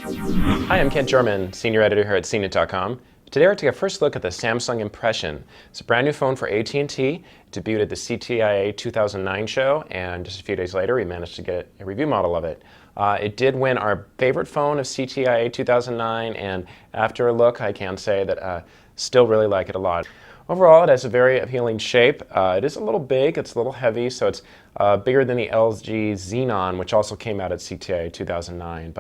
Hi, I'm Kent German, Senior Editor here at CNET.com. Today we're taking a first look at the Samsung Impression. It's a brand new phone for AT&T. It debuted at the CTIA 2009 show, and just a few days later we managed to get a review model of it. It did win our favorite phone of CTIA 2009, and after a look I can say that still really like it a lot. Overall, it has a very appealing shape. It is a little big, it's a little heavy, so it's bigger than the LG Xenon, which also came out at CTIA 2009.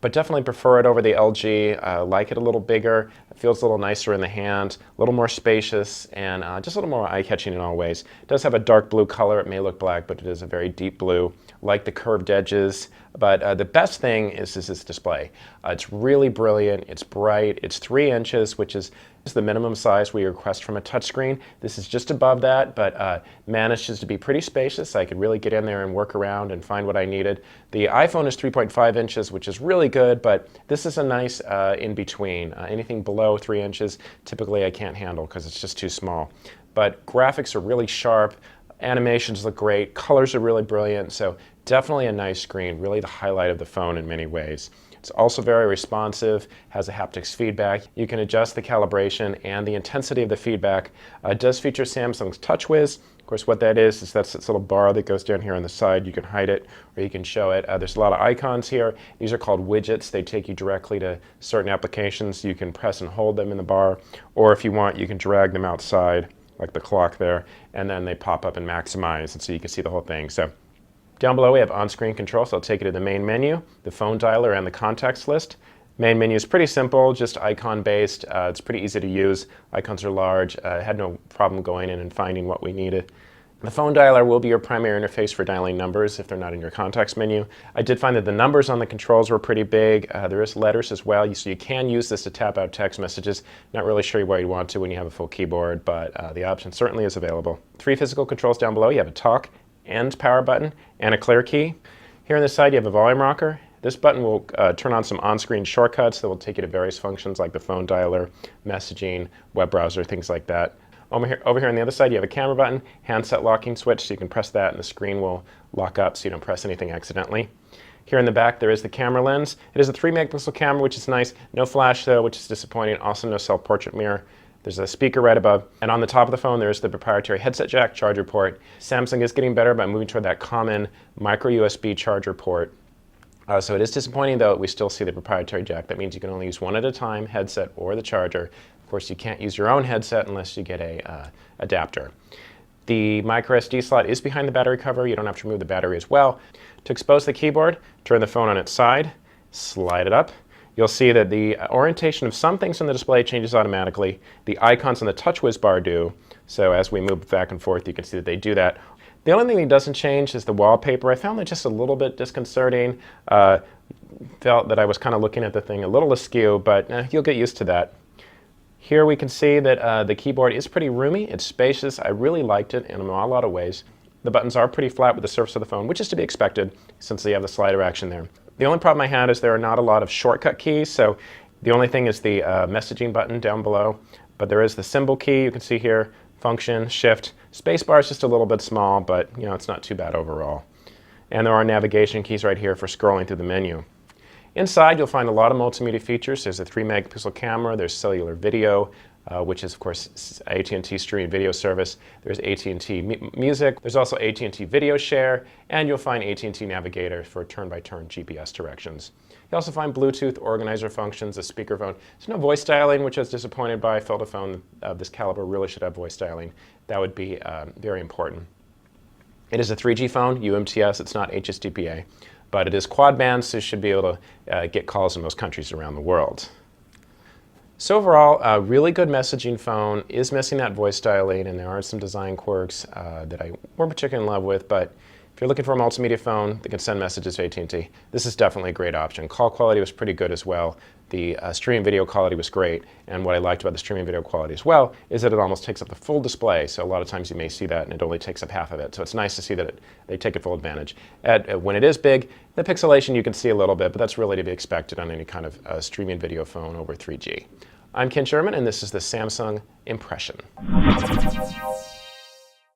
But definitely prefer it over the LG. Like it a little bigger. It feels a little nicer in the hand, a little more spacious, and just a little more eye-catching in all ways. It does have a dark blue color. It may look black, but it is a very deep blue. Like the curved edges. But the best thing is this display. It's really brilliant. It's bright. It's 3 inches, which is the minimum size we request from a touchscreen. This is just above that, but manages to be pretty spacious. I could really get in there and work around and find what I needed. The iPhone is 3.5 inches, which is really good, but this is a nice in-between. Anything below 3 inches, typically I can't handle because it's just too small. But graphics are really sharp. Animations look great, colors are really brilliant, so definitely a nice screen, really the highlight of the phone in many ways. It's also very responsive, has a haptics feedback. You can adjust the calibration and the intensity of the feedback. It does feature Samsung's TouchWiz. Of course, what that is that's this little bar that goes down here on the side. You can hide it or you can show it. There's a lot of icons here. These are called widgets. They take you directly to certain applications. You can press and hold them in the bar, or if you want, you can drag them outside, like the clock there, and then they pop up and maximize, and so you can see the whole thing. So down below we have on-screen control, so I'll take you to the main menu, the phone dialer, and the contacts list. Main menu is pretty simple, just icon-based. It's pretty easy to use. Icons are large. Had no problem going in and finding what we needed. The phone dialer will be your primary interface for dialing numbers if they're not in your contacts menu. I did find that the numbers on the controls were pretty big. There is letters as well, so you can use this to tap out text messages. Not really sure why you'd want to when you have a full keyboard, but the option certainly is available. 3 physical controls down below. You have a talk and power button and a clear key. Here on the side you have a volume rocker. This button will turn on some on-screen shortcuts that will take you to various functions like the phone dialer, messaging, web browser, things like that. Over here on the other side you have a camera button, handset locking switch, so you can press that and the screen will lock up so you don't press anything accidentally. Here in the back there is the camera lens. It is a 3 megapixel camera, which is nice. No flash though, which is disappointing. Also no self-portrait mirror. There's a speaker right above, and on the top of the phone there's the proprietary headset jack charger port. Samsung is getting better by moving toward that common micro USB charger port. So it is disappointing though, we still see the proprietary jack. That means you can only use one at a time, headset or the charger. Of course you can't use your own headset unless you get a adapter. The micro SD slot is behind the battery cover. You don't have to remove the battery as well. To expose the keyboard, turn the phone on its side, slide it up. You'll see that the orientation of some things on the display changes automatically. The icons on the TouchWiz bar do, so as we move back and forth you can see that they do that. The only thing that doesn't change is the wallpaper. I found that just a little bit disconcerting. Felt that I was kind of looking at the thing a little askew, but you'll get used to that. Here we can see that the keyboard is pretty roomy. It's spacious. I really liked it in a lot of ways. The buttons are pretty flat with the surface of the phone, which is to be expected since they have the slider action there. The only problem I had is there are not a lot of shortcut keys, so the only thing is the messaging button down below, but there is the symbol key you can see here, function, shift. Spacebar is just a little bit small, but you know, it's not too bad overall. And there are navigation keys right here for scrolling through the menu. Inside you'll find a lot of multimedia features. There's a 3 megapixel camera, there's cellular video, which is of course AT&T streaming video service. There's AT&T Music, there's also AT&T Video Share, and you'll find AT&T Navigator for turn-by-turn GPS directions. You also find Bluetooth organizer functions, a speakerphone. There's no voice dialing, which I was disappointed by. I felt a phone of this caliber really should have voice dialing. That would be very important. It is a 3G phone, UMTS, it's not HSDPA, but it is quad band, so you should be able to get calls in most countries around the world. So overall, a really good messaging phone. Is missing that voice dialing, and there are some design quirks that I weren't particularly in love with, but if you're looking for a multimedia phone that can send messages to AT&T, this is definitely a great option. Call quality was pretty good as well. The streaming video quality was great, and what I liked about the streaming video quality as well is that it almost takes up the full display, so a lot of times you may see that and it only takes up half of it, so it's nice to see that they take it full advantage. When it is big, the pixelation you can see a little bit, but that's really to be expected on any kind of streaming video phone over 3G. I'm Kent Sherman, and this is the Samsung Impression.